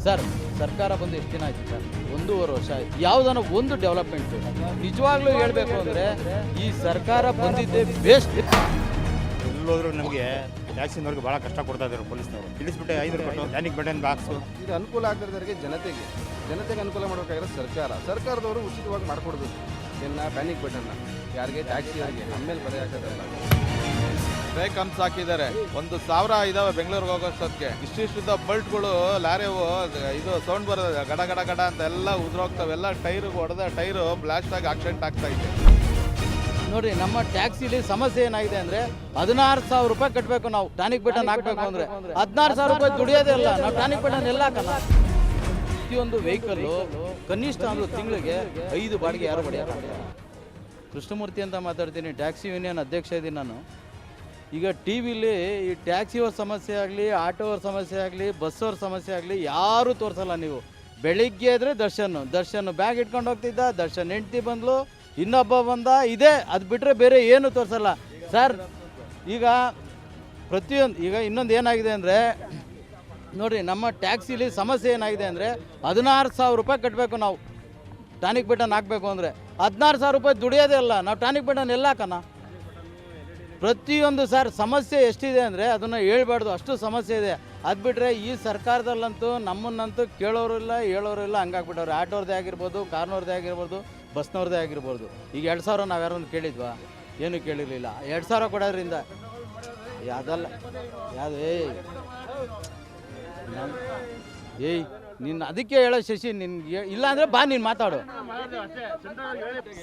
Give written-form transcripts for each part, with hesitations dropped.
Sir ಸರ್ಕಾರ ಬಂದು ಎಷ್ಟು ದಿನ ಆಯ್ತು ಸರ್? 1.5 ವರ್ಷ ಆಯ್ತು. ಯಾವುದನ್ನ ಒಂದು ಡೆವಲಪ್ಮೆಂಟ್ ನಿಜವಾಗ್ಲೂ ಹೇಳಬೇಕು ಅಂದರೆ ಈ ಸರ್ಕಾರ ಬಂದಿದ್ದೇ ವೇಸ್ಟ್. ಎಲ್ಲೋದ್ರೂ ನಮಗೆ ಟ್ಯಾಕ್ಸಿನವ್ರಿಗೆ ಭಾಳ ಕಷ್ಟ ಕೊಡ್ತಾ ಇದ್ದಾರೆ ಪೊಲೀಸ್ನವರು. ಇಳಿಸ್ಬಿಟ್ಟೆ 5 ಕೊಟ್ಟು ಪ್ಯಾನಿಕ್ ಬಟನ್ ಬಾಕ್ಸು. ಇದು ಅನುಕೂಲ ಆಗ್ತಿರೋರಿಗೆ ಜನತೆಗೆ ಅನುಕೂಲ ಮಾಡಬೇಕಾಗಿರೋ ಸರ್ಕಾರದವರು ಉಚಿತವಾಗಿ ಮಾಡಿಕೊಡ್ಬೇಕು. ಎಲ್ಲ ಪ್ಯಾನಿಕ್ ಬಟನ್ನ ಯಾರಿಗೆ ಟ್ಯಾಕ್ಸಿಯವರಿಗೆ ಆಮೇಲೆ ಬರೆ ಹಾಕೋದಲ್ಲ. ಬ್ರೇಕ್ ಹಂಪ್ಸ್ ಹಾಕಿದ್ದಾರೆ. 1,000 ಇದಾವೆ ಬೆಂಗಳೂರಿಗೆ ಹೋಗೋಷ್ಟೊತ್ತಿಗೆ. ಇಷ್ಟಿಷ್ಟುದ್ದ ಬಲ್ಟ್ಗಳು ಲಾರಿವು ಇದು ಸೌಂಡ್ ಬರೋದು ಗಡ ಗಡ ಗಡ ಅಂತ ಎಲ್ಲ ಉದುರೋಗ್ತವೆ. ಎಲ್ಲ ಟೈರ್ಗೆ ಹೊಡೆದ ಟೈರು ಬ್ಲಾಸ್ಟ್ ಆಗಿ ಆಕ್ಸಿಡೆಂಟ್ ಆಗ್ತಾ ಇದೆ. ನೋಡಿ ನಮ್ಮ ಟ್ಯಾಕ್ಸಿಲಿ ಸಮಸ್ಯೆ ಏನಾಗಿದೆ ಅಂದರೆ 16,000 ರೂಪಾಯಿ ಕಟ್ಟಬೇಕು ನಾವು ಟಾನಿಕ್ ಬಟನ್ ಹಾಕಬೇಕು ಅಂದರೆ. 16,000 ರೂಪಾಯಿ ದುಡಿಯೋದೇ ಇಲ್ಲ. ನಾವು ಟಾನಿಕ್ ಬಟನ್ ಎಲ್ಲ ಹಾಕಲ್ಲ. ಪ್ರತಿಯೊಂದು ವೆಹಿಕಲ್ಲು ಕನಿಷ್ಠ ಅಂದ್ರೆ ತಿಂಗಳಿಗೆ 5 ಬಾಡಿಗೆ ಯಾರು ಬಡಿಯೋಕ್ಕಾಗಲ್ಲ. ಕೃಷ್ಣಮೂರ್ತಿ ಅಂತ ಮಾತಾಡ್ತೀನಿ, ಟ್ಯಾಕ್ಸಿ ಯೂನಿಯನ್ ಅಧ್ಯಕ್ಷ ಇದ್ದೀನಿ ನಾನು. ಈಗ ಟಿ ವಿಲಿ ಈ ಟ್ಯಾಕ್ಸಿಯವ್ರ ಸಮಸ್ಯೆ ಆಗಲಿ, ಆಟೋವ್ರ ಸಮಸ್ಯೆ ಆಗಲಿ, ಬಸ್ಸವ್ರ ಸಮಸ್ಯೆ ಆಗಲಿ ಯಾರೂ ತೋರಿಸಲ್ಲ. ನೀವು ಬೆಳಿಗ್ಗೆ ಇದ್ರೆ ದರ್ಶನ್ ಬ್ಯಾಗ್ ಇಟ್ಕೊಂಡು ಹೋಗ್ತಿದ್ದ, ದರ್ಶನ್ ಹೆಂಡ್ತಿ ಬಂದ್ಲು, ಇನ್ನೊಬ್ಬ ಬಂದ, ಇದೆ. ಅದು ಬಿಟ್ಟರೆ ಬೇರೆ ಏನು ತೋರಿಸಲ್ಲ ಸರ್. ಈಗ ಈಗ ಇನ್ನೊಂದು ಏನಾಗಿದೆ ಅಂದರೆ ನೋಡಿರಿ, ನಮ್ಮ ಟ್ಯಾಕ್ಸಿಲಿ ಸಮಸ್ಯೆ ಏನಾಗಿದೆ ಅಂದರೆ 16,000 ರೂಪಾಯಿ ಕಟ್ಟಬೇಕು ನಾವು ಟಾನಿಕ್ ಬಟನ್ ಹಾಕಬೇಕು ಅಂದರೆ. 16,000 ರೂಪಾಯಿ ದುಡಿಯೋದೇ ಇಲ್ಲ. ನಾವು ಟಾನಿಕ್ ಬಟನ್ ಎಲ್ಲ ಹಾಕೋಣ. ಪ್ರತಿಯೊಂದು ಸರ್ ಸಮಸ್ಯೆ ಎಷ್ಟಿದೆ ಅಂದರೆ ಅದನ್ನು ಹೇಳ್ಬಾರ್ದು, ಅಷ್ಟು ಸಮಸ್ಯೆ ಇದೆ. ಅದು ಬಿಟ್ಟರೆ ಈ ಸರ್ಕಾರದಲ್ಲಂತೂ ನಮ್ಮನ್ನಂತೂ ಕೇಳೋರು ಇಲ್ಲ, ಹೇಳೋರು ಇಲ್ಲ, ಹಂಗಾಗ್ಬಿಟ್ಟವ್ರೆ. ಆಟೋರದೇ ಆಗಿರ್ಬೋದು, ಕಾರ್ನವ್ರದ್ದೇ ಆಗಿರ್ಬೋದು, ಬಸ್ನವ್ರದ್ದೇ ಆಗಿರ್ಬೋದು. ಈಗ 2,000 ನಾವು ಯಾರನ್ನು ಕೇಳಿದ್ವಾ? ಏನೂ ಕೇಳಿರಲಿಲ್ಲ. 2,000 ಕೊಡೋದ್ರಿಂದ ಯಾವುದಲ್ಲ ಯಾವುದು ಏಯ್ ನಿನ್ನ ಅದಕ್ಕೆ ಹೇಳೋ ಶಶಿ, ನಿನ್ಗೆ ಇಲ್ಲ ಅಂದರೆ ಬಾ ನೀನು ಮಾತಾಡು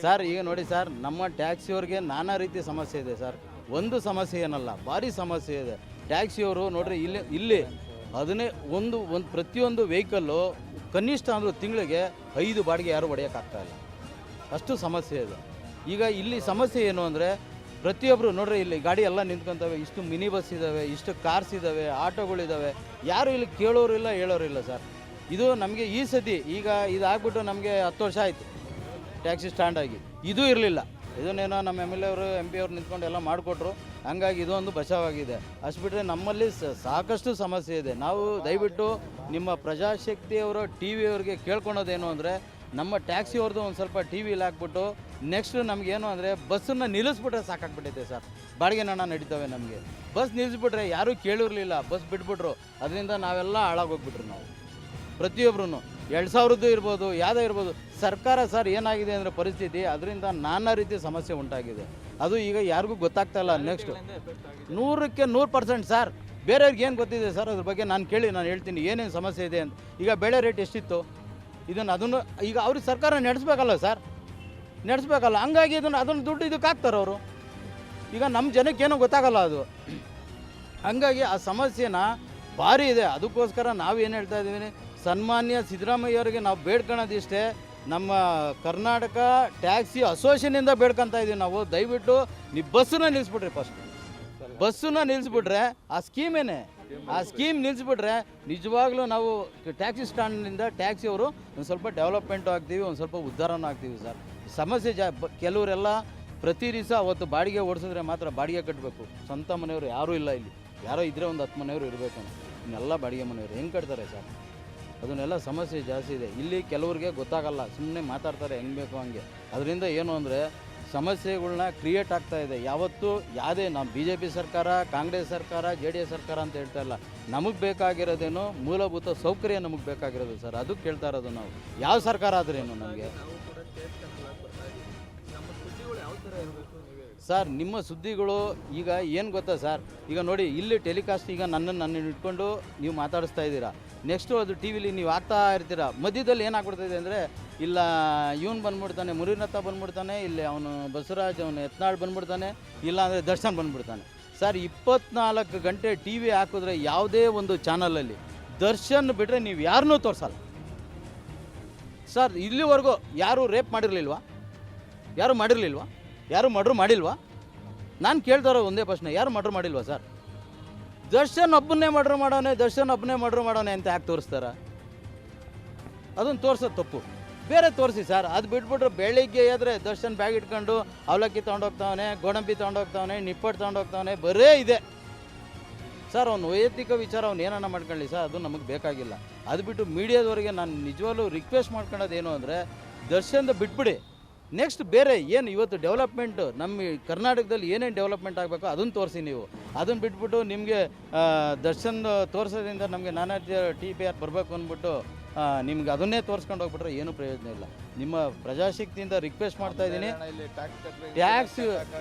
ಸರ್. ಈಗ ನೋಡಿ ಸರ್, ನಮ್ಮ ಟ್ಯಾಕ್ಸಿಯವ್ರಿಗೆ ನಾನಾ ರೀತಿಯ ಸಮಸ್ಯೆ ಇದೆ ಸರ್. ಒಂದು ಸಮಸ್ಯೆ ಏನಲ್ಲ, ಭಾರಿ ಸಮಸ್ಯೆ ಇದೆ. ಟ್ಯಾಕ್ಸಿಯವರು ನೋಡ್ರಿ ಇಲ್ಲಿ ಅದನ್ನೇ ಒಂದು ಪ್ರತಿಯೊಂದು ವೆಹಿಕಲ್ಲು ಕನಿಷ್ಠ ಅಂದರೂ ತಿಂಗಳಿಗೆ 5 ಬಾಡಿಗೆ ಯಾರು ಹೊಡೆಯೋಕ್ಕಾಗ್ತಾಯಿಲ್ಲ, ಅಷ್ಟು ಸಮಸ್ಯೆ ಇದೆ. ಈಗ ಇಲ್ಲಿ ಸಮಸ್ಯೆ ಏನು ಅಂದರೆ ಪ್ರತಿಯೊಬ್ಬರು ನೋಡ್ರಿ, ಇಲ್ಲಿ ಗಾಡಿ ಎಲ್ಲ ನಿಂತ್ಕೊತವೆ, ಇಷ್ಟು ಮಿನಿ ಬಸ್ ಇದ್ದಾವೆ, ಇಷ್ಟು ಕಾರ್ಸ್ ಇದ್ದಾವೆ, ಆಟೋಗಳಿದ್ದಾವೆ. ಯಾರು ಇಲ್ಲಿ ಕೇಳೋರು ಇಲ್ಲ, ಹೇಳೋರಿಲ್ಲ ಸರ್. ಇದು ನಮಗೆ ಈ ಸತಿ ಈಗ ಇದಾಗ್ಬಿಟ್ಟು ನಮಗೆ 10 ವರ್ಷ ಆಯಿತು ಟ್ಯಾಕ್ಸಿ ಸ್ಟ್ಯಾಂಡ್ ಆಗಿ. ಇದು ಇರಲಿಲ್ಲ. ಇದನ್ನೇನೋ ನಮ್ಮ ಎಮ್ ಎಲ್ ಎ ಅವರು MP ಅವರು ನಿಂತ್ಕೊಂಡು ಎಲ್ಲ ಮಾಡಿಕೊಟ್ರು. ಹಂಗಾಗಿ ಇದೊಂದು ಬಚಾವಾಗಿದೆ. ಅಷ್ಟು ಬಿಟ್ಟರೆ ನಮ್ಮಲ್ಲಿ ಸಾಕಷ್ಟು ಸಮಸ್ಯೆ ಇದೆ. ನಾವು ದಯವಿಟ್ಟು ನಿಮ್ಮ ಪ್ರಜಾಶಕ್ತಿಯವರು ಟಿ ವಿಯವ್ರಿಗೆ ಕೇಳ್ಕೊಳೋದೇನು ಅಂದರೆ ನಮ್ಮ ಟ್ಯಾಕ್ಸಿಯವ್ರದ್ದು ಒಂದು ಸ್ವಲ್ಪ ಟಿ ವಿಲಿ ಹಾಕ್ಬಿಟ್ಟು ನೆಕ್ಸ್ಟ್ ನಮಗೇನು ಅಂದರೆ ಬಸ್ಸನ್ನು ನಿಲ್ಲಿಸ್ಬಿಟ್ರೆ ಸಾಕಾಗ್ಬಿಟ್ಟೈತೆ ಸರ್. ಬಾಡಿಗೆ ನಾಣ ನಡೀತವೆ ನಮಗೆ. ಬಸ್ ನಿಲ್ಲಿಸ್ಬಿಟ್ರೆ ಯಾರೂ ಕೇಳಿರಲಿಲ್ಲ, ಬಸ್ ಬಿಟ್ಬಿಟ್ರು. ಅದರಿಂದ ನಾವೆಲ್ಲ ಹಾಳಾಗೋಗ್ಬಿಟ್ರು ನಾವು ಪ್ರತಿಯೊಬ್ಬರೂ. 2,000 ಇರ್ಬೋದು, ಯಾವುದೇ ಇರ್ಬೋದು. ಸರ್ಕಾರ ಸರ್ ಏನಾಗಿದೆ ಅಂದರೆ ಪರಿಸ್ಥಿತಿ, ಅದರಿಂದ ನಾನಾ ರೀತಿಯ ಸಮಸ್ಯೆ ಉಂಟಾಗಿದೆ. ಅದು ಈಗ ಯಾರಿಗೂ ಗೊತ್ತಾಗ್ತಾಯಿಲ್ಲ. ನೆಕ್ಸ್ಟ್ 100ಕ್ಕೆ 100% ಸರ್. ಬೇರೆಯವ್ರಿಗೆ ಏನು ಗೊತ್ತಿದೆ ಸರ್ ಅದ್ರ ಬಗ್ಗೆ? ನಾನು ಹೇಳ್ತೀನಿ ಏನೇನು ಸಮಸ್ಯೆ ಇದೆ ಅಂತ. ಈಗ ಬೆಳೆ ರೇಟ್ ಎಷ್ಟಿತ್ತು, ಅದನ್ನು ಈಗ ಅವ್ರಿಗೆ ಸರ್ಕಾರ ನಡೆಸ್ಬೇಕಲ್ಲ ಸರ್, ನಡೆಸ್ಬೇಕಲ್ಲ. ಹಂಗಾಗಿ ಅದನ್ನು ದುಡ್ಡು ಇದಕ್ಕೆ ಹಾಕ್ತಾರೆ ಅವರು. ಈಗ ನಮ್ಮ ಜನಕ್ಕೇನೋ ಗೊತ್ತಾಗಲ್ಲ ಅದು. ಹಂಗಾಗಿ ಆ ಸಮಸ್ಯೆನ ಭಾರಿ ಇದೆ. ಅದಕ್ಕೋಸ್ಕರ ನಾವು ಏನು ಹೇಳ್ತಾ ಇದ್ದೀವಿ, ಸನ್ಮಾನ್ಯ ಸಿದ್ದರಾಮಯ್ಯವರಿಗೆ ನಾವು ಬೇಡ್ಕೊಳ್ಳೋದಿಷ್ಟೇ, ನಮ್ಮ ಕರ್ನಾಟಕ ಟ್ಯಾಕ್ಸಿ ಅಸೋಸಿಯೇಷನಿಂದ ಬೇಡ್ಕೊತಾ ಇದ್ದೀವಿ ನಾವು. ದಯವಿಟ್ಟು ನೀವು ಬಸ್ಸನ್ನ ನಿಲ್ಲಿಸ್ಬಿಟ್ರಿ. ಫಸ್ಟ್ ಬಸ್ಸನ್ನ ನಿಲ್ಲಿಸ್ಬಿಟ್ರೆ ಆ ಸ್ಕೀಮ್ ನಿಲ್ಲಿಸ್ಬಿಟ್ರೆ ನಿಜವಾಗ್ಲೂ ನಾವು ಟ್ಯಾಕ್ಸಿ ಸ್ಟ್ಯಾಂಡ್ನಿಂದ ಟ್ಯಾಕ್ಸಿಯವರು ಒಂದು ಸ್ವಲ್ಪ ಡೆವಲಪ್ಮೆಂಟು ಆಗ್ತೀವಿ, ಒಂದು ಸ್ವಲ್ಪ ಉದ್ಧಾರನೂ ಆಗ್ತೀವಿ ಸರ್. ಸಮಸ್ಯೆ ಕೆಲವರೆಲ್ಲ ಪ್ರತಿ ದಿವಸ ಅವತ್ತು ಬಾಡಿಗೆ ಓಡಿಸಿದ್ರೆ ಮಾತ್ರ ಬಾಡಿಗೆ ಕಟ್ಟಬೇಕು. ಸ್ವಂತ ಮನೆಯವರು ಯಾರೂ ಇಲ್ಲ ಇಲ್ಲಿ. ಯಾರೋ ಇದ್ದರೆ ಒಂದು 10 ಮನೆಯವರು ಇರಬೇಕು. ಇನ್ನೆಲ್ಲ ಬಾಡಿಗೆ ಮನೆಯವರು ಹೆಂಗೆ ಕಟ್ತಾರೆ ಸರ್? ಅದನ್ನೆಲ್ಲ ಸಮಸ್ಯೆ ಜಾಸ್ತಿ ಇದೆ ಇಲ್ಲಿ. ಕೆಲವ್ರಿಗೆ ಗೊತ್ತಾಗಲ್ಲ, ಸುಮ್ಮನೆ ಮಾತಾಡ್ತಾರೆ ಹೆಂಗೆ ಬೇಕು ಹಂಗೆ. ಅದರಿಂದ ಏನು ಅಂದರೆ ಸಮಸ್ಯೆಗಳ್ನ ಕ್ರಿಯೇಟ್ ಆಗ್ತಾ ಇದೆ. ಯಾವತ್ತೂ ಯಾವುದೇ ನಾವು BJP ಸರ್ಕಾರ, ಕಾಂಗ್ರೆಸ್ ಸರ್ಕಾರ, JDS ಸರ್ಕಾರ ಅಂತ ಹೇಳ್ತಾ ಇಲ್ಲ. ನಮಗೆ ಬೇಕಾಗಿರೋದೇನು ಮೂಲಭೂತ ಸೌಕರ್ಯ ನಮಗೆ ಬೇಕಾಗಿರೋದು ಸರ್. ಅದು ಕೇಳ್ತಾ ಇರೋದು ನಾವು. ಯಾವ ಸರ್ಕಾರ ಆದ್ರೇನು ನಮಗೆ ಸರ್? ನಿಮ್ಮ ಸುದ್ದಿಗಳು ಈಗ ಏನು ಗೊತ್ತಾ ಸರ್, ಈಗ ನೋಡಿ ಇಲ್ಲಿ ಟೆಲಿಕಾಸ್ಟ್ ಈಗ ನನ್ನನ್ನು ಇಟ್ಕೊಂಡು ನೀವು ಮಾತಾಡಿಸ್ತಾ ಇದ್ದೀರಾ. ನೆಕ್ಸ್ಟು ಅದು ಟಿ ವಿಲಿ ನೀವು ಆಗ್ತಾ ಇರ್ತೀರ. ಮಧ್ಯದಲ್ಲಿ ಏನಾಗ್ಬಿಡ್ತಾಯಿದೆ ಅಂದರೆ ಇಲ್ಲ ಇವನು ಬಂದ್ಬಿಡ್ತಾನೆ, ಮುರಿನತ್ತ ಬಂದ್ಬಿಡ್ತಾನೆ, ಇಲ್ಲಿ ಅವನು ಬಸವರಾಜ್, ಅವನು ಯತ್ನಾಳ್ ಬಂದ್ಬಿಡ್ತಾನೆ, ಇಲ್ಲ ಅಂದರೆ ದರ್ಶನ್ ಬಂದ್ಬಿಡ್ತಾನೆ ಸರ್. 24 ಗಂಟೆ ಟಿ ವಿ ಹಾಕಿದ್ರೆ ಯಾವುದೇ ಒಂದು ಚಾನಲಲ್ಲಿ ದರ್ಶನ್ ಬಿಟ್ಟರೆ ನೀವು ಯಾರನ್ನೂ ತೋರಿಸಲ್ಲ ಸರ್. ಇಲ್ಲಿವರೆಗೂ ಯಾರು ರೇಪ್ ಮಾಡಿರಲಿಲ್ವಾ? ಯಾರು ಮರ್ಡ್ರ್ ಮಾಡಿಲ್ವಾ? ನಾನು ಕೇಳ್ತಾರೋ ಒಂದೇ ಪ್ರಶ್ನೆ, ಯಾರು ಮರ್ಡ್ರ್ ಮಾಡಿಲ್ವಾ ಸರ್? ದರ್ಶನ್ ಒಬ್ಬನೇ ಮರ್ಡ್ರ್ ಮಾಡೋನೆ ಅಂತ ಯಾಕೆ ತೋರಿಸ್ತಾರ? ಅದನ್ನು ತೋರಿಸೋದು ತಪ್ಪು. ಬೇರೆ ತೋರಿಸಿ ಸರ್. ಅದು ಬಿಟ್ಬಿಟ್ರೆ ಬೆಳಿಗ್ಗೆ ಎದ್ರೆ ದರ್ಶನ್ ಬ್ಯಾಗ್ ಇಟ್ಕೊಂಡು ಅವಲಕ್ಕಿ ತೊಗೊಂಡೋಗ್ತಾವನೆ, ಗೋಡಂಬಿ ತೊಗೊಂಡೋಗ್ತಾವನೆ, ನಿಪ್ಪಟ್ಟು ತೊಗೊಂಡೋಗ್ತಾವನೆ, ಬರೇ ಇದೆ ಸರ್. ಅವ್ನು ವೈಯಕ್ತಿಕ ವಿಚಾರ ಅವ್ನು ಏನನ್ನ ಮಾಡ್ಕೊಳ್ಳಿ ಸರ್, ಅದು ನಮಗೆ ಬೇಕಾಗಿಲ್ಲ. ಅದು ಬಿಟ್ಟು ಮೀಡಿಯಾದವರಿಗೆ ನಾನು ನಿಜವಾಗ್ಲೂ ರಿಕ್ವೆಸ್ಟ್ ಮಾಡ್ಕೊಳ್ಳೋದೇನು ಅಂದರೆ ದರ್ಶನದ ಬಿಟ್ಬಿಡಿ. ನೆಕ್ಸ್ಟ್ ಬೇರೆ ಏನು ಇವತ್ತು ಡೆವಲಪ್ಮೆಂಟು ನಮ್ಮ ಈ ಕರ್ನಾಟಕದಲ್ಲಿ ಏನೇನು ಡೆವಲಪ್ಮೆಂಟ್ ಆಗಬೇಕೋ ಅದನ್ನು ತೋರಿಸಿ ನೀವು. ಅದನ್ನು ಬಿಟ್ಬಿಟ್ಟು ನಿಮಗೆ ದರ್ಶನ್ ತೋರಿಸೋದ್ರಿಂದ ನಮಗೆ ನಾನಾ TPR ಬರಬೇಕು ಅಂದ್ಬಿಟ್ಟು ನಿಮ್ಗೆ ಅದನ್ನೇ ತೋರಿಸ್ಕೊಂಡು ಹೋಗ್ಬಿಟ್ರೆ ಏನೂ ಪ್ರಯೋಜನ ಇಲ್ಲ. ನಿಮ್ಮ ಪ್ರಜಾಶಕ್ತಿಯಿಂದ ರಿಕ್ವೆಸ್ಟ್ ಮಾಡ್ತಾ ಇದ್ದೀನಿ. ಟ್ಯಾಕ್ಸ್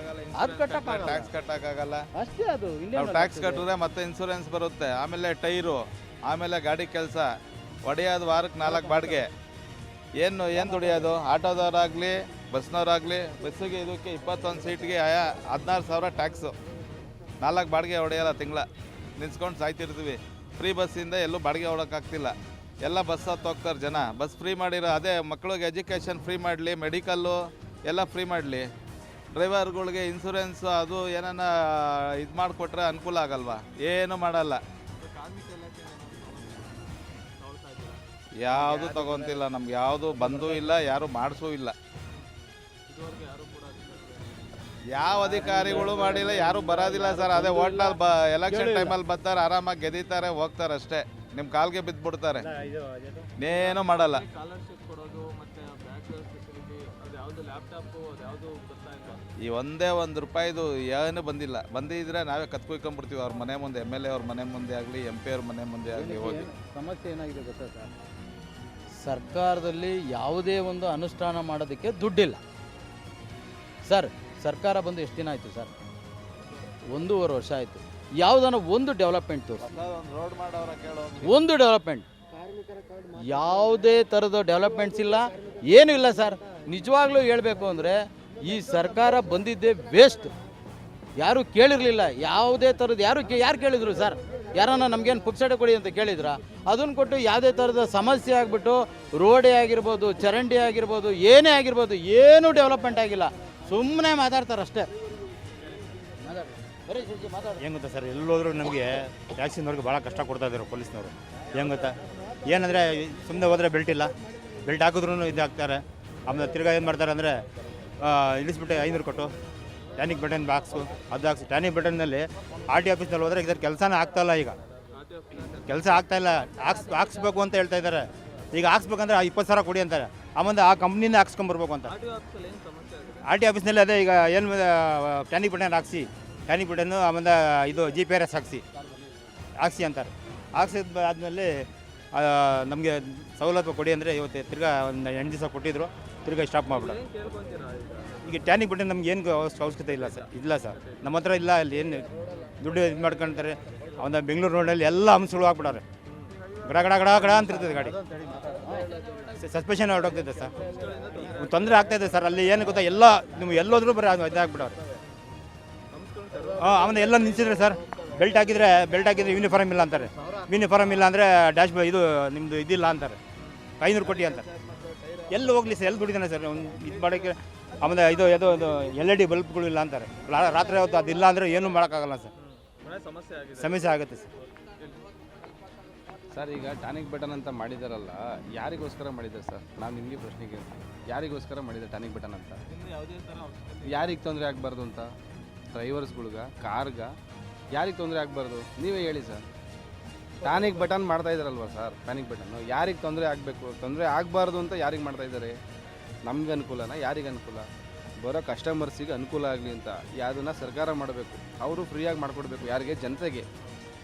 ಅದು ಕಟ್ಟಕ್ಕಾಗಲ್ಲ, ಟ್ಯಾಕ್ಸ್ ಕಟ್ಟಕ್ಕಾಗಲ್ಲ ಅಷ್ಟೇ. ಅದು ನಾವು ಟ್ಯಾಕ್ಸ್ ಕಟ್ಟಿದ್ರೆ ಮತ್ತೆ ಇನ್ಸೂರೆನ್ಸ್ ಬರುತ್ತೆ, ಆಮೇಲೆ ಟೈರು, ಆಮೇಲೆ ಗಾಡಿ ಕೆಲಸ, ಒಡೆಯೋದು ವಾರಕ್ಕೆ 4 ಬಾಡಿಗೆ. ಏನು ದುಡಿಯೋದು? ಆಟೋದವರಾಗಲಿ ಬಸ್ನವರಾಗಲಿ, ಬಸ್ಸಿಗೆ ಇದಕ್ಕೆ 21 ಸೀಟ್ಗೆ 16,000 ಟ್ಯಾಕ್ಸು, 4 ಬಾಡಿಗೆ ಹೊಡೆಯಲ್ಲ ತಿಂಗಳ, ನಿಲ್ಸ್ಕೊಂಡು ಸಾಯ್ತಿರ್ತೀವಿ. ಫ್ರೀ ಬಸ್ಸಿಂದ ಎಲ್ಲೂ ಬಾಡಿಗೆ ಹೊಡೋಕ್ಕಾಗ್ತಿಲ್ಲ, ಎಲ್ಲ ಬಸ್ ಹತ್ತು ಹೋಗ್ತಾರೆ ಜನ. ಬಸ್ ಫ್ರೀ ಮಾಡಿರೋ ಅದೇ ಮಕ್ಕಳಿಗೆ ಎಜುಕೇಷನ್ ಫ್ರೀ ಮಾಡಲಿ, ಮೆಡಿಕಲ್ಲು ಎಲ್ಲ ಫ್ರೀ ಮಾಡಲಿ, ಡ್ರೈವರ್ಗಳಿಗೆ ಇನ್ಸೂರೆನ್ಸು ಅದು ಏನಾನ ಇದು ಮಾಡಿಕೊಟ್ರೆ ಅನುಕೂಲ ಆಗಲ್ವಾ? ಏನು ಮಾಡಲ್ಲ, ಯಾವುದು ತಗೊಂತಿಲ್ಲ, ನಮ್ಗೆ ಯಾವುದು ಬಂದೂ ಇಲ್ಲ, ಯಾರು ಮಾಡಿಸೂ ಇಲ್ಲ. ಯಾವ ಅಧಿಕಾರಿಗಳು ಮಾಡಿಲ್ಲ, ಯಾರು ಬರೋದಿಲ್ಲ ಸರ್. ಅದೇ ಹೋಟ್ಲಲ್ಲಿ ಎಲೆಕ್ಷನ್ ಟೈಮಲ್ಲಿ ಬರ್ತಾರೆ, ಆರಾಮಾಗಿ ಗೆದೀತಾರೆ, ಹೋಗ್ತಾರೆ ಅಷ್ಟೇ. ನಿಮ್ಮ ಕಾಲ್ಗೆ ಬಿದ್ದುಬಿಡ್ತಾರೆ, ಏನೂ ಮಾಡಲ್ಲ. ಈ ಒಂದೇ ₹1 ಏನು ಬಂದಿಲ್ಲ. ಬಂದಿದ್ರೆ ನಾವೇ ಕತ್ಕೊಯ್ಕೊಂಡ್ಬಿಡ್ತೀವಿ ಅವ್ರ ಮನೆ ಮುಂದೆ, MLA ಅವ್ರ ಮನೆ ಮುಂದೆ ಆಗಲಿ, MP ಅವ್ರ ಮನೆ ಮುಂದೆ ಆಗಲಿ ಹೋಗಿ. ಸಮಸ್ಯೆ ಏನಾಗಿದೆ ಗೊತ್ತಾ ಸರ್? ಸರ್ಕಾರದಲ್ಲಿ ಯಾವುದೇ ಒಂದು ಅನುಷ್ಠಾನ ಮಾಡೋದಕ್ಕೆ ದುಡ್ಡಿಲ್ಲ ಸರ್. ಸರ್ಕಾರ ಬಂದು ಎಷ್ಟು ದಿನ ಆಯಿತು ಸರ್? 1.5 ವರ್ಷ ಆಯಿತು. ಯಾವುದನ್ನ ಒಂದು ಡೆವಲಪ್ಮೆಂಟ್ ತೋರಿಸಿ, ರೋಡ್ ಮಾಡೋರ ಕೇಳೋ, ಒಂದು ಡೆವಲಪ್ಮೆಂಟ್, ಯಾವುದೇ ಥರದ ಡೆವಲಪ್ಮೆಂಟ್ಸ್ ಇಲ್ಲ, ಏನೂ ಇಲ್ಲ ಸರ್. ನಿಜವಾಗ್ಲೂ ಹೇಳಬೇಕು ಅಂದರೆ ಈ ಸರ್ಕಾರ ಬಂದಿದ್ದೇ ವೇಸ್ಟ್. ಯಾರೂ ಕೇಳಿರಲಿಲ್ಲ ಯಾವುದೇ ಥರದ್ದು. ಯಾರು ಕೇಳಿದ್ರು ಸರ್? ಯಾರನ್ನ ನಮಗೇನು ಪುಕ್ಸಟೆ ಕೊಡಿ ಅಂತ ಕೇಳಿದ್ರ? ಅದನ್ನು ಕೊಟ್ಟು ಯಾವುದೇ ಥರದ ಸಮಸ್ಯೆ ಆಗಿಬಿಟ್ಟು ರೋಡೇ ಆಗಿರ್ಬೋದು, ಚರಂಡಿ ಆಗಿರ್ಬೋದು, ಏನೇ ಆಗಿರ್ಬೋದು, ಏನೂ ಡೆವಲಪ್ಮೆಂಟ್ ಆಗಿಲ್ಲ. ಸುಮ್ಮನೆ ಮಾತಾಡ್ತಾರೆ ಅಷ್ಟೇ. ಏನು ಗೊತ್ತಾ ಸರ್, ಎಲ್ಲೋದ್ರೂ ನಮಗೆ ಟ್ಯಾಕ್ಸಿನವ್ರಿಗೆ ಭಾಳ ಕಷ್ಟ ಕೊಡ್ತಾ ಇದ್ದಾರೆ ಪೊಲೀಸ್ನವರು. ಏನು ಗೊತ್ತಾ, ಏನಂದರೆ ಸುಮ್ಮನೆ ಹೋದರೆ ಬೆಲ್ಟ್ ಇಲ್ಲ, ಬೆಲ್ಟ್ ಹಾಕಿದ್ರೂ ಇದಾಗ್ತಾರೆ. ಆಮೇಲೆ ತಿರ್ಗಾ ಏನು ಮಾಡ್ತಾರೆ ಅಂದರೆ ಇಳಿಸ್ಬಿಟ್ಟು 500 ಕೊಟ್ಟು ಟ್ಯಾನಿಕ್ ಬಟನ್ ಬಾಕ್ಸು ಅದು ಹಾಕ್ಸಿ. ಟ್ಯಾನಿಕ್ ಬಟನ್ನಲ್ಲಿ RT ಆಫೀಸ್ನಲ್ಲಿ ಹೋದರೆ ಇದರ ಕೆಲಸನೇ ಆಗ್ತಾಯಿಲ್ಲ. ಈಗ ಕೆಲಸ ಆಗ್ತಾಯಿಲ್ಲ, ಹಾಕ್ಸ್ಬೇಕು ಅಂತ ಹೇಳ್ತಾ ಇದ್ದಾರೆ. ಈಗ ಹಾಕ್ಸ್ಬೇಕಂದ್ರೆ 20,000 ಕೊಡಿ ಅಂತಾರೆ. ಆಮೇಲೆ ಆ ಕಂಪ್ನಿನೇ ಹಾಕ್ಸ್ಕೊಂಬರ್ಬೇಕು ಅಂತ. RT ಆಫೀಸ್ನಲ್ಲಿ ಅದೇ ಈಗ ಏನು ಟ್ಯಾನಿಕ್ ಬಟನ್ ಹಾಕ್ಸಿ, ಟ್ಯಾನಿಕ್ ಬಟನ್ನು ಆಮೇಲೆ ಇದು GPRS ಹಾಕ್ಸಿ ಅಂತಾರೆ. ಹಾಕ್ಸಿದ ಆದಮೇಲೆ ನಮಗೆ ಸವಲತ್ತು ಕೊಡಿ ಅಂದರೆ ಇವತ್ತು ತಿರ್ಗಾ ಒಂದು 8 ದಿವಸ ಕೊಟ್ಟಿದ್ರು, ತಿರ್ಗಾ ಸ್ಟಾಪ್ ಮಾಡಿಬಿಡೋದು. ಈಗ ಟ್ಯಾನಿಕ್ ಬಟನ್ ನಮ್ಗೆ ಏನು ಅವಶ್ಯಕತೆ ಇಲ್ಲ ಸರ್. ಇಲ್ಲ ಸರ್, ನಮ್ಮ ಹತ್ರ ಇಲ್ಲ. ಅಲ್ಲಿ ಏನು ದುಡ್ಡು ಇದು ಮಾಡ್ಕೊಳ್ತಾರೆ. ಅವನ ಬೆಂಗಳೂರು ರೋಡಲ್ಲಿ ಎಲ್ಲ ಅಂಶಗಳು ಹಾಕ್ಬಿಡಾರೆ. ಗಡ ಗಡ ಗಡ ಗಡ ಅಂತಿರ್ತದೆ ಗಾಡಿ. ಸಸ್ಪೆಷನ್ ಹೊರಟೋಗ್ತಿದೆ ಸರ್, ತೊಂದರೆ ಆಗ್ತಾಯಿದೆ ಸರ್. ಅಲ್ಲಿ ಏನು ಗೊತ್ತಾ, ಎಲ್ಲ ನೀವು ಎಲ್ಲೋದ್ರೂ ಬರೀ ಇದಾಗ್ಬಿಡೋರು. ಅವನ್ನ ಎಲ್ಲ ನಿಲ್ಸಿದ್ರೆ ಸರ್, ಬೆಲ್ಟ್ ಹಾಕಿದ್ರೆ ಯೂನಿಫಾರ್ಮ್ ಇಲ್ಲ ಅಂತಾರೆ. ಯೂನಿಫಾರ್ಮ್ ಇಲ್ಲ ಅಂದರೆ ಡ್ಯಾಶ್ ಇದು ನಿಮ್ಮದು ಇದಿಲ್ಲ ಅಂತಾರೆ. 500 ಕೊಟ್ಟು ಅಂತಾರೆ. ಎಲ್ಲಿ ಹೋಗ್ಲಿ ಸರ್, ಎಲ್ಲಿ ದುಡಿದಾನೆ ಸರ್ ಇದು ಮಾಡೋಕ್ಕೆ. ಆಮೇಲೆ ಇದು LED ಬಲ್ಬ್ಗಳು ಇಲ್ಲ ಅಂತಾರೆ. ರಾತ್ರಿ ಹೊತ್ತು ಅದಿಲ್ಲ ಅಂದರೆ ಏನೂ ಮಾಡೋಕ್ಕಾಗಲ್ಲ ಸರ್, ಸಮಸ್ಯೆ ಆಗುತ್ತೆ ಸರ್. ಸರ್ ಈಗ ಟಾನಿಕ್ ಬಟನ್ ಅಂತ ಮಾಡಿದಾರಲ್ಲ, ಯಾರಿಗೋಸ್ಕರ ಮಾಡಿದ್ದಾರೆ ಸರ್? ನಾನು ನಿಮಗೆ ಪ್ರಶ್ನೆಗೆ, ಯಾರಿಗೋಸ್ಕರ ಮಾಡಿದ್ದಾರೆ ಟಾನಿಕ್ ಬಟನ್ ಅಂತ? ಯಾರಿಗೆ ತೊಂದರೆ ಆಗಬಾರ್ದು ಅಂತ? ಡ್ರೈವರ್ಸ್ಗಳ್ಗೆ, ಕಾರ್ಗೆ, ಯಾರಿಗೆ ತೊಂದರೆ ಆಗಬಾರ್ದು ನೀವೇ ಹೇಳಿ ಸರ್. ಟಾನಿಕ್ ಬಟನ್ ಮಾಡ್ತಾ ಇದ್ದಾರಲ್ವ ಸರ್, ಪ್ಯಾನಿಕ್ ಬಟನ್ನು ಯಾರಿಗೆ ತೊಂದರೆ ಆಗಬೇಕು, ತೊಂದರೆ ಆಗಬಾರ್ದು ಅಂತ ಯಾರಿಗೆ ಮಾಡ್ತಾ ಇದ್ದಾರೆ? ನಮ್ಗೆ ಅನುಕೂಲನ? ಯಾರಿಗೆ ಅನುಕೂಲ? ಬರೋ ಕಸ್ಟಮರ್ಸಿಗೆ ಅನುಕೂಲ ಆಗಲಿ ಅಂತ ಯಾವುದನ್ನು ಸರ್ಕಾರ ಮಾಡಬೇಕು. ಅವರು ಫ್ರೀಯಾಗಿ ಮಾಡಿಕೊಡ್ಬೇಕು. ಯಾರಿಗೆ? ಜನತೆಗೆ.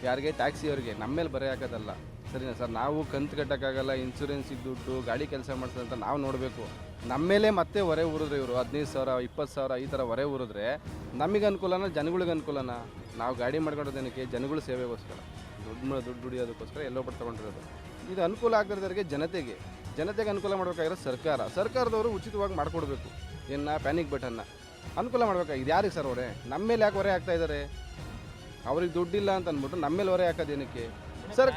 ಯಾರಿಗೆ? ಟ್ಯಾಕ್ಸಿಯವ್ರಿಗೆ. ನಮ್ಮ ಮೇಲೆ ಬರೆ ಹಾಕೋದಲ್ಲ, ಸರಿನಾ ಸರ್? ನಾವು ಕಂತು ಕಟ್ಟೋಕ್ಕಾಗಲ್ಲ, ಇನ್ಸೂರೆನ್ಸಿಗೆ ದುಡ್ಡು, ಗಾಡಿ ಕೆಲಸ ಮಾಡ್ಸೋದಂತ ನಾವು ನೋಡಬೇಕು. ನಮ್ಮ ಮೇಲೆ ಮತ್ತೆ ಹೊರೆ ಊರಿದ್ರೆ ಇವರು 15,000 20,000 ಈ ಥರ ಹೊರೆ ಊರಿದ್ರೆ ನಮಗೆ ಅನುಕೂಲನ ಜನಗಳಿಗೆ ಅನುಕೂಲನ? ನಾವು ಗಾಡಿ ಮಾಡ್ಕೊಡೋದೇನಕ್ಕೆ? ಜನಗಳ ಸೇವೆಗೋಸ್ಕರ, ದುಡ್ಡು ದುಡಿಯೋದಕ್ಕೋಸ್ಕರ ಎಲ್ಲೋ ಬಿಟ್ಟು ತೊಗೊಂಡಿರೋದು. ಇದು ಅನುಕೂಲ ಆಗ್ತಿರೋದಕ್ಕೆ ಜನತೆಗೆ ಅನುಕೂಲ ಮಾಡಬೇಕಾಗಿರೋ ಸರ್ಕಾರದವರು ಉಚಿತವಾಗಿ ಮಾಡಿಕೊಡ್ಬೇಕು. ಪ್ಯಾನಿಕ್ ಬಟನ್ನ ಅನುಕೂಲ ಮಾಡ್ಬೇಕಾಗಿದೆ. ಯಾರಿಗೆ ಸರ್ ಹೊರೆ? ನಮ್ಮ ಮೇಲೆ ಯಾಕೆ ಹೊರೆ ಆಗ್ತಾ ಇದ್ದಾರೆ? ಅವ್ರಿಗೆ ದುಡ್ಡಿಲ್ಲ ಅಂತ ಅಂದ್ಬಿಟ್ಟು ನಮ್ಮ ಮೇಲೆ ಹೊರೆ ಹಾಕೋದೇನಕ್ಕೆ ಸರ್?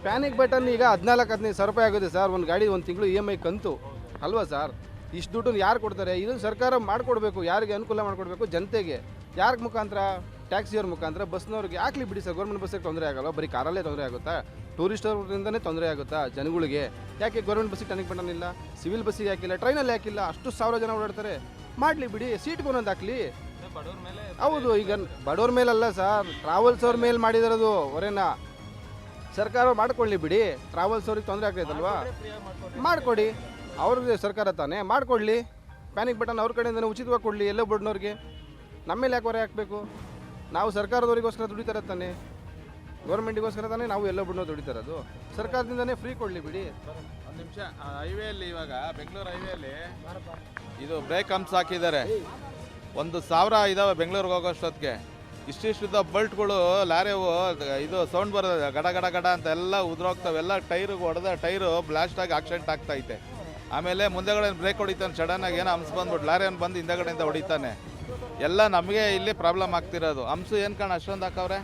ಪ್ಯಾನಿಕ್ ಬಟನ್ ಈಗ 14-15 ರೂಪಾಯಿ ಆಗುತ್ತೆ ಸರ್. ಒಂದು ಗಾಡಿ ಒಂದು ತಿಂಗಳು EMI ಕಂತು ಅಲ್ವಾ ಸರ್? ಇಷ್ಟು ದುಡ್ಡನ್ನು ಯಾರು ಕೊಡ್ತಾರೆ? ಇದನ್ನು ಸರ್ಕಾರ ಮಾಡಿಕೊಡ್ಬೇಕು. ಯಾರಿಗೆ ಅನುಕೂಲ ಮಾಡಿಕೊಡ್ಬೇಕು? ಜನತೆಗೆ. ಯಾರ ಮುಖಾಂತರ? ಟ್ಯಾಕ್ಸಿಯವ್ರ ಮುಖಾಂತರ. ಬಸ್ನವ್ರಿಗೆ ಹಾಕ್ಲಿ ಬಿಡಿ ಸರ್, ಗೌರ್ಮೆಂಟ್ ಬಸ್ಸಿಗೆ ತೊಂದರೆ ಆಗಲ್ವ? ಬರೀ ಕಾರಲ್ಲೇ ತೊಂದರೆ ಆಗುತ್ತಾ? ಟೂರಿಸ್ಟರಿಂದನೇ ತೊಂದರೆ ಆಗುತ್ತಾ ಜನಗಳಿಗೆ? ಯಾಕೆ ಗೌರ್ಮೆಂಟ್ ಬಸ್ಸಿಗೆ ಟಾನಿಕ್ ಬಟನ್ ಇಲ್ಲ? ಸಿವಿಲ್ ಬಸ್ಸಿಗೆ ಹಾಕಿಲ್ಲ, ಟ್ರೈನಲ್ಲಿ ಹಾಕಿಲ್ಲ? ಅಷ್ಟು 1000 ಜನ ಓಡಾಡ್ತಾರೆ, ಮಾಡಲಿ ಬಿಡಿ, ಸೀಟ್ಗೆ ಒಂದೊಂದು ಹಾಕ್ಲಿ. ಹೌದು, ಈಗ ಬಡವ್ರ ಮೇಲಲ್ಲ ಸರ್, ಟ್ರಾವೆಲ್ಸ್ ಅವ್ರ ಮೇಲೆ ಮಾಡಿದಿರೋದು ಹೊರೆನ. ಸರ್ಕಾರ ಮಾಡ್ಕೊಳ್ಳಿ ಬಿಡಿ, ಟ್ರಾವೆಲ್ಸ್ ಅವ್ರಿಗೆ ತೊಂದರೆ ಆಗ್ತೈತಲ್ವಾ, ಮಾಡಿಕೊಡಿ. ಅವ್ರಿಗೆ ಸರ್ಕಾರ ತಾನೇ ಮಾಡಿಕೊಡ್ಲಿ. ಪ್ಯಾನಿಕ್ ಬಟನ್ ಅವ್ರ ಕಡೆಯಿಂದನೇ ಉಚಿತವಾಗಿ ಕೊಡಲಿ ಎಲ್ಲೋ ಬೋರ್ಡ್ನವ್ರಿಗೆ. ನಮ್ಮ ಮೇಲೆ ಯಾಕೆ ಹೊರೆ ಹಾಕಬೇಕು? ನಾವು ಸರ್ಕಾರದವರಿಗೋಸ್ಕರ ದುಡಿತಾರೆ ತಾನೆ, ಗೌರ್ಮೆಂಟಿಗೋಸ್ಕರ ತಾನೇ ನಾವು ಎಲ್ಲೋ ಬೋರ್ಡ್ನವ್ರು ದುಡಿತಾರದು. ಸರ್ಕಾರದಿಂದನೇ ಫ್ರೀ ಕೊಡಲಿ ಬಿಡಿ. ಒಂದು ನಿಮಿಷ, ಹೈವೇಲಿ ಇವಾಗ ಬೆಂಗಳೂರು ಹೈವೇಲಿ ಇದು ಬ್ರೇಕ್ ಹಂಪ್ಸ್ ಹಾಕಿದ್ದಾರೆ. 1,000 ಇದಾವೆ ಬೆಂಗಳೂರಿಗೆ ಹೋಗೋಷ್ಟೊತ್ತಿಗೆ. ಇಷ್ಟಿಷ್ಟುದ್ದ ಬಲ್ಟ್ಗಳು ಲಾರಿವು ಇದು ಸೌಂಡ್ ಬರೋದು ಗಡ ಗಡ ಗಡ ಅಂತ ಎಲ್ಲ ಉದುರೋಗ್ತವೆ. ಎಲ್ಲ ಟೈರಿಗೆ ಹೊಡೆದ ಟೈರು ಬ್ಲಾಸ್ಟ್ ಆಗಿ ಆಕ್ಸಿಡೆಂಟ್ ಆಗ್ತೈತೆ. ಆಮೇಲೆ ಮುಂದೆಗಡೆ ಬ್ರೇಕ್ ಹೊಡಿತಾನೆ, ಸಡನ್ನಾಗಿ ಏನೋ ಹಂಪ್ಸ್ ಬಂದ್ಬಿಟ್ಟು ಲಾರಿಯನ್ನು ಬಂದು ಹಿಂದೆಗಡೆಯಿಂದ ಹೊಡಿತಾನೆ. ಎಲ್ಲ ನಮಗೆ ಇಲ್ಲಿ ಪ್ರಾಬ್ಲಮ್ ಆಗ್ತಿರೋದು. ಹಂಪ್ಸು ಏನು ಕಾಣ ಅಷ್ಟೊಂದು ಹಾಕವ್ರೆ?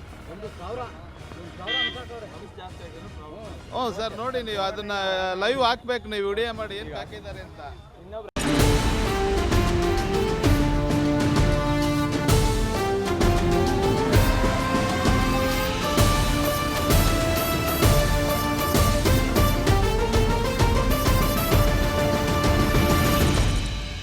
ಹ್ಞೂ ಸರ್, ನೋಡಿ ನೀವು ಅದನ್ನು ಲೈವ್ ಹಾಕ್ಬೇಕು, ನೀವು ವಿಡಿಯೋ ಮಾಡಿ ಏನು ಹಾಕಿದ್ದಾರೆ ಅಂತ.